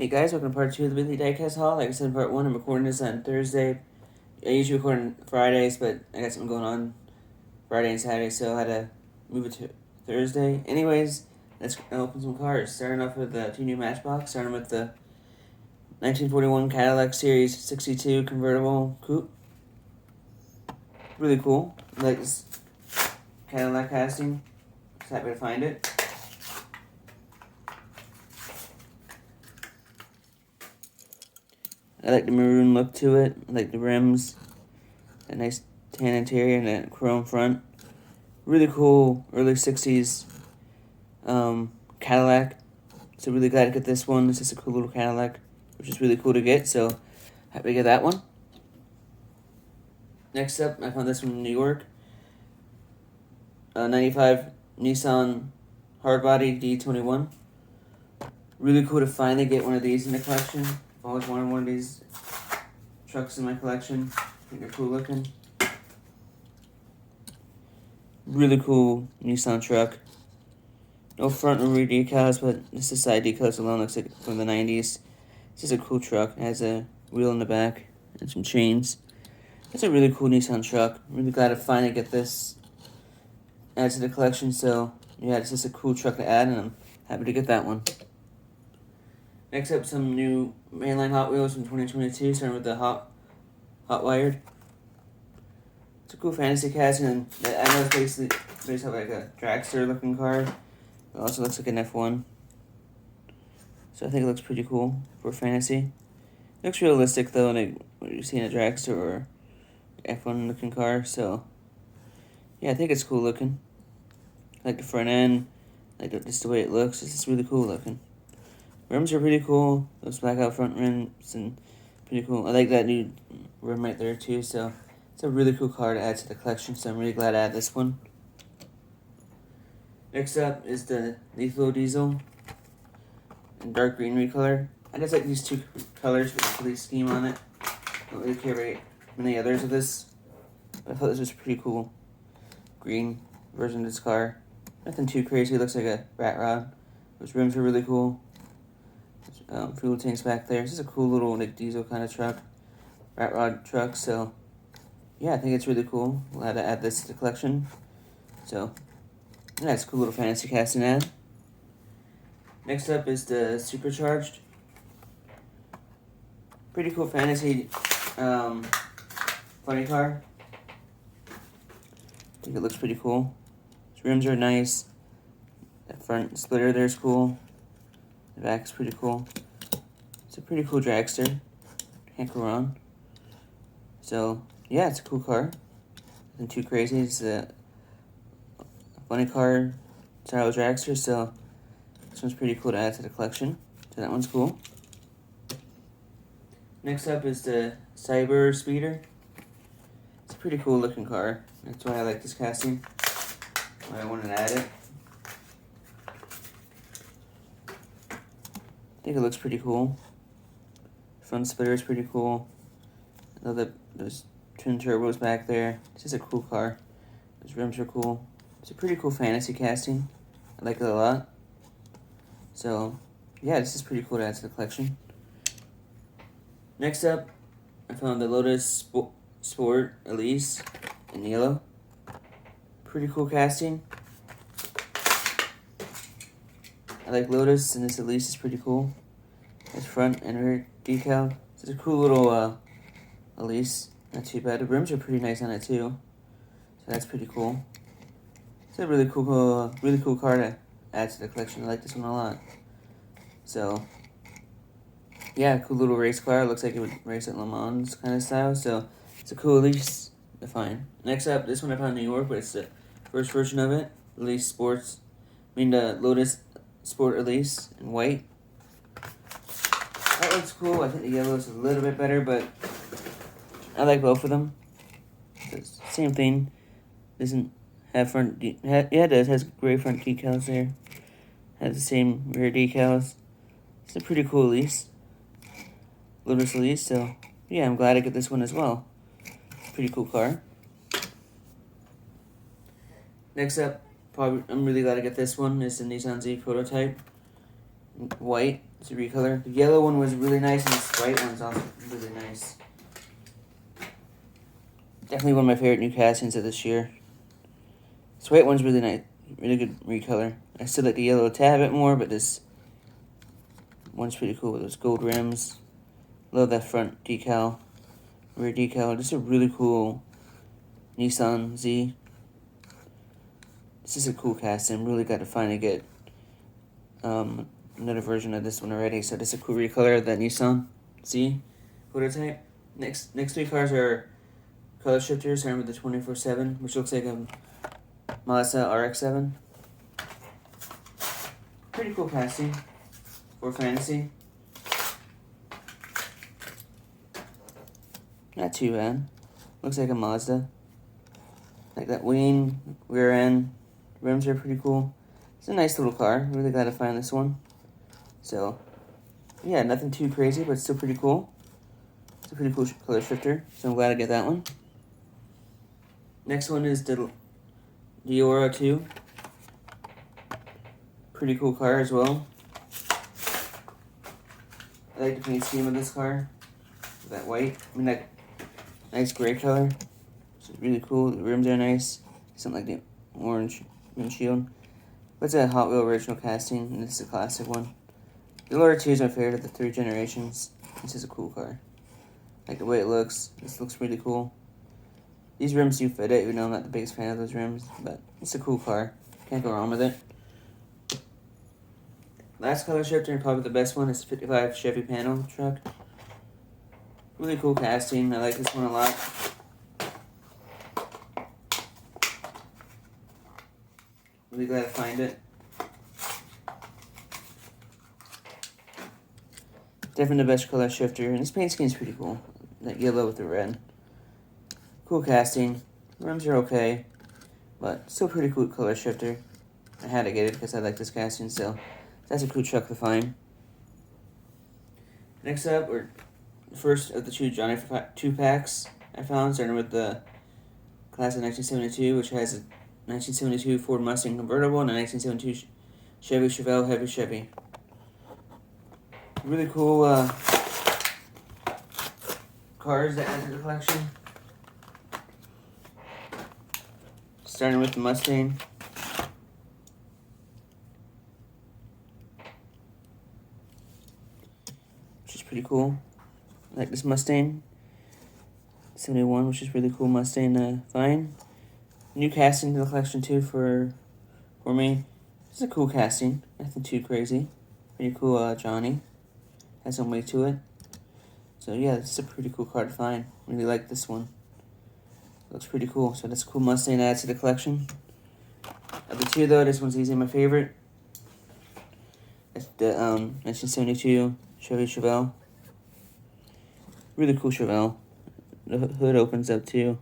Hey guys, welcome to part 2 of the weekly diecast haul. Like I said in part 1, I'm recording this on Thursday. I usually record on Fridays, but I got something going on Friday and Saturday, so I had to move it to Thursday. Anyways, let's open some cards. Starting off with the 2 new Matchbox. Starting with the 1941 Cadillac Series 62 Convertible Coupe. Really cool. I like this Cadillac casting. Just happy to find it. I like the maroon look to it. I like the rims. A nice tan interior and a chrome front. Really cool early 60s Cadillac. So really glad to get this one. It's just a cool little Cadillac, which is really cool to get. So happy to get that one. Next up, I found this one in New York. 95 Nissan Hardbody D21. Really cool to finally get one of these in the collection. I've always wanted one of these trucks in my collection. I think they're cool looking. Really cool Nissan truck. No front or rear decals, but just the side decals alone looks like from the 90s. This is a cool truck. It has a wheel in the back and some chains. It's a really cool Nissan truck. I'm really glad to finally get this added to the collection. So yeah, it's just a cool truck to add, and I'm happy to get that one. Next up, some new mainline Hot Wheels from 2022, starting with the Hot Wired. It's a cool fantasy casting, and I know it's basically based off like a dragster looking car. It also looks like an F1. So I think it looks pretty cool for fantasy. It looks realistic though, like when you see in a dragster or F1 looking car. So yeah, I think it's cool looking. I like the front end, like just the way it looks. It's just really cool looking. Rims are pretty cool. Those blackout front rims and pretty cool. I like that new rim right there too. So it's a really cool car to add to the collection. So I'm really glad to add this one. Next up is the Lethal Diesel in dark green recolor. I just like these two colors with the police scheme on it. I don't really care about many others of this, but I thought this was a pretty cool green version of this car. Nothing too crazy. It looks like a rat rod. Those rims are really cool. Fuel tanks back there. This is a cool little like diesel kind of truck, rat rod truck. So yeah, I think it's really cool. Glad to add this to the collection. So yeah, it's a cool little fantasy casting ad. Next up is the Supercharged. Pretty cool fantasy funny car. I think it looks pretty cool. Its rims are nice. That front splitter there's cool. The back's pretty cool. It's a pretty cool dragster. Can't go wrong. So yeah, it's a cool car. Nothing too crazy. It's a funny car style dragster. So this one's pretty cool to add to the collection. So that one's cool. Next up is the Cyber Speeder. It's a pretty cool looking car. That's why I like this casting. Why I wanted to add it. I think it looks pretty cool. Front splitter is pretty cool. I love that there's twin turbos back there. It's just a cool car. Those rims are cool. It's a pretty cool fantasy casting. I like it a lot. So yeah, this is pretty cool to add to the collection. Next up, I found the Lotus Sport Elise in yellow. Pretty cool casting. I like Lotus, and this Elise is pretty cool. It's front and rear decal. It's a cool little Elise. Not too bad. The rims are pretty nice on it too. So that's pretty cool. It's a really cool car to add to the collection. I like this one a lot. So yeah, cool little race car. It looks like it would race at Le Mans kind of style. So it's a cool Elise to find. Next up, this one I found in New York, but it's the first version of it. The Lotus Sport Elise in white. That looks cool. I think the yellow is a little bit better, but I like both of them. It's the same thing. Doesn't have front. Yeah, it does. Has gray front decals there. Has the same rear decals. It's a pretty cool Elise. Lotus Elise. So yeah, I'm glad I get this one as well. It's a pretty cool car. Next up, I'm really glad I get this one. It's the Nissan Z prototype. white. It's a recolor. The yellow one was really nice, and this white one's also really nice. Definitely one of my favorite new castings of this year. This white one's really nice. Really good recolor. I still like the yellow a tad bit more, but this one's pretty cool with those gold rims. Love that front decal, rear decal. Just a really cool Nissan Z. This is a cool casting. Really got to finally get another version of this one already. So this is a cool recolor of that Nissan Z prototype. Next three cars are color shifters, starting with the 24/7, which looks like a Mazda RX-7. Pretty cool casting for fantasy. Not too bad. Looks like a Mazda. Like that wing, rear end, rims are pretty cool. It's a nice little car. Really glad to find this one. So, yeah, nothing too crazy, but still pretty cool. It's a pretty cool color shifter, so I'm glad I get that one. Next one is the Diora 2. Pretty cool car as well. I like the paint scheme of this car. That white, that nice gray color. It's really cool. The rims are nice. Something like the orange windshield. What's a Hot Wheel original casting? And this is a classic one. The Diora 2 is my favorite of the 3 generations. This is a cool car. Like the way it looks. This looks really cool. These rims do fit it, even though I'm not the biggest fan of those rims. But it's a cool car. Can't go wrong with it. Last color shifter, and probably the best one, is the 55 Chevy panel truck. Really cool casting. I like this one a lot. Really glad to find it. Definitely the best color shifter. And this paint scheme is pretty cool. That yellow with the red. Cool casting. Rims are okay. But still pretty cool color shifter. I had to get it because I like this casting, so that's a cool truck to find. Next up, we're the first of the 2 Johnny 2-packs I found, starting with the class of 1972, which has a 1972 Ford Mustang Convertible and a 1972 Chevy Chevelle Heavy Chevy. Really cool cars that add to the collection. Starting with the Mustang. Which is pretty cool. I like this Mustang. 71, which is really cool Mustang to find. New casting to the collection too for me. It's a cool casting. Nothing too crazy. Pretty cool Johnny. Has some weight to it. So yeah, this is a pretty cool car to find. Really like this one. Looks pretty cool. So that's a cool Mustang to add to the collection. Of the 2 though, this one's easily my favorite. It's the 1972 Chevy Chevelle. Really cool Chevelle. The hood opens up too.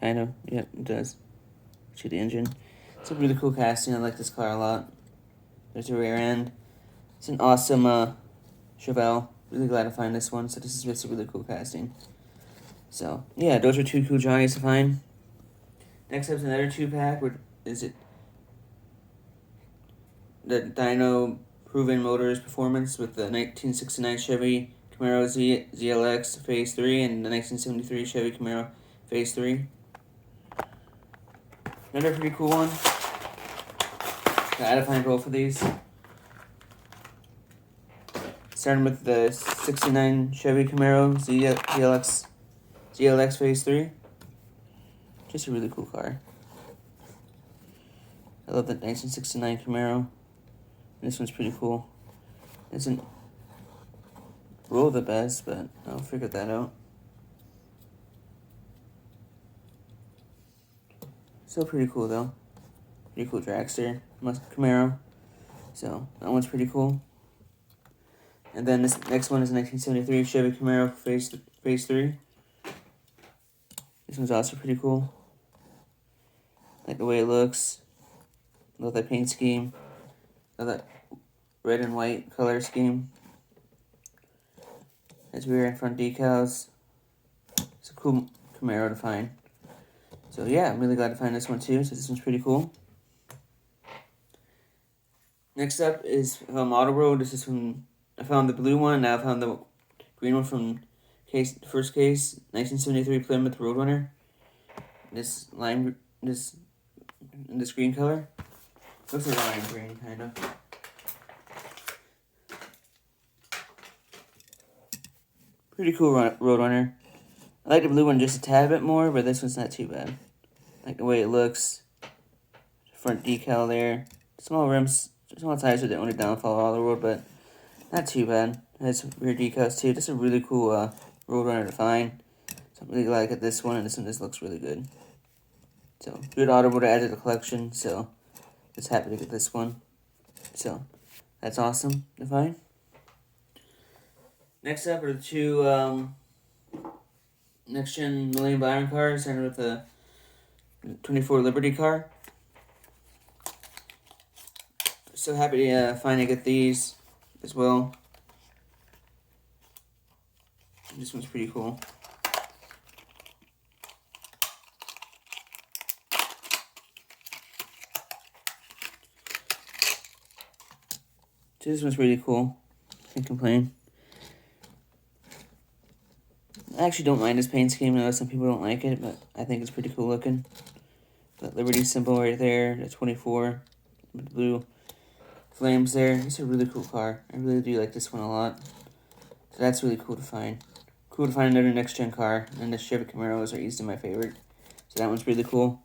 Kind of. Yeah, it does. To the engine. It's a really cool casting. I like this car a lot. There's the rear end. It's an awesome Chevelle. Really glad to find this one. So this is just a really cool casting. So yeah, those are 2 cool Johnnies to find. Next up is another 2-pack. Is it the Dyno Proven Motors Performance with the 1969 Chevy Camaro ZLX Phase 3 and the 1973 Chevy Camaro Phase 3. Another pretty cool one. Gotta find both of these. Starting with the 69 Chevy Camaro ZLX Phase 3. Just a really cool car. I love the 1969 Camaro. This one's pretty cool. Doesn't roll the best, but I'll figure that out. Still pretty cool though. Pretty cool dragster Camaro. So that one's pretty cool. And then this next one is 1973 Chevy Camaro Phase 3. This one's also pretty cool. Like the way it looks. Love that paint scheme. Love that red and white color scheme. Has rear and front decals. It's a cool Camaro to find. So yeah, I'm really glad to find this one too. So this one's pretty cool. Next up is Auto Road. This is from, I found the blue one, now I found the green one from first case, 1973 Plymouth Roadrunner. This green color. Looks like lime green, kind of. Pretty cool Roadrunner. I like the blue one just a tad bit more, but this one's not too bad. I like the way it looks. Front decal there. Small rims, small tires with the only downfall of all the road, but not too bad. It has rear decals too. This is a really cool Roadrunner to find. So I'm really glad I got this one, and this one just looks really good. So, good auto to add to the collection, so just happy to get this one. So, that's awesome to find. Next up are the two next-gen Millennium Byron cars, starting with the 24 Liberty car. So happy to finally get these as well. This one's pretty cool. So this one's really cool. Can't complain. I actually don't mind this paint scheme. I know some people don't like it, but I think it's pretty cool looking. That Liberty symbol right there, the 24, with the blue flames there. It's a really cool car. I really do like this one a lot. So that's really cool to find. Cool to find another next-gen car. And the Chevy Camaros are easily my favorite. So that one's really cool.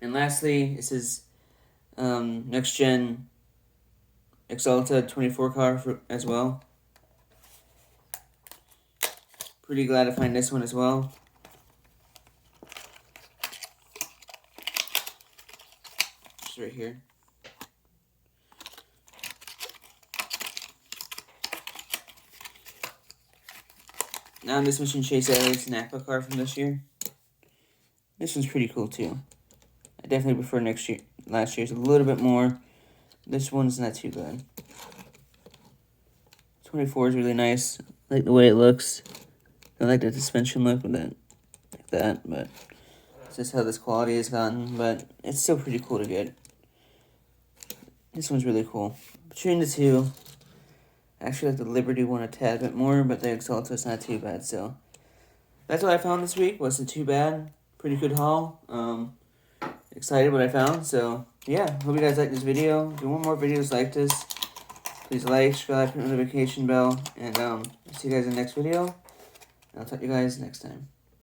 And lastly, this is next-gen Exalta 24 car as well. Pretty glad to find this one as well. It's right here. Now this Mission Chase LA's Napa car from this year. This one's pretty cool too. I definitely prefer last year's a little bit more. This one's not too bad. 24 is really nice. I like the way it looks. I like the suspension look with it, like that, but it's just how this quality has gotten, but it's still pretty cool to get. This one's really cool. Between the two, I actually like the Liberty one a tad bit more, but the Exalta is not too bad, so. That's what I found this week. Wasn't too bad. Pretty good haul. Excited what I found, so yeah. Hope you guys like this video. If you want more videos like this, please like, subscribe, hit the notification bell, and see you guys in the next video. I'll talk to you guys next time.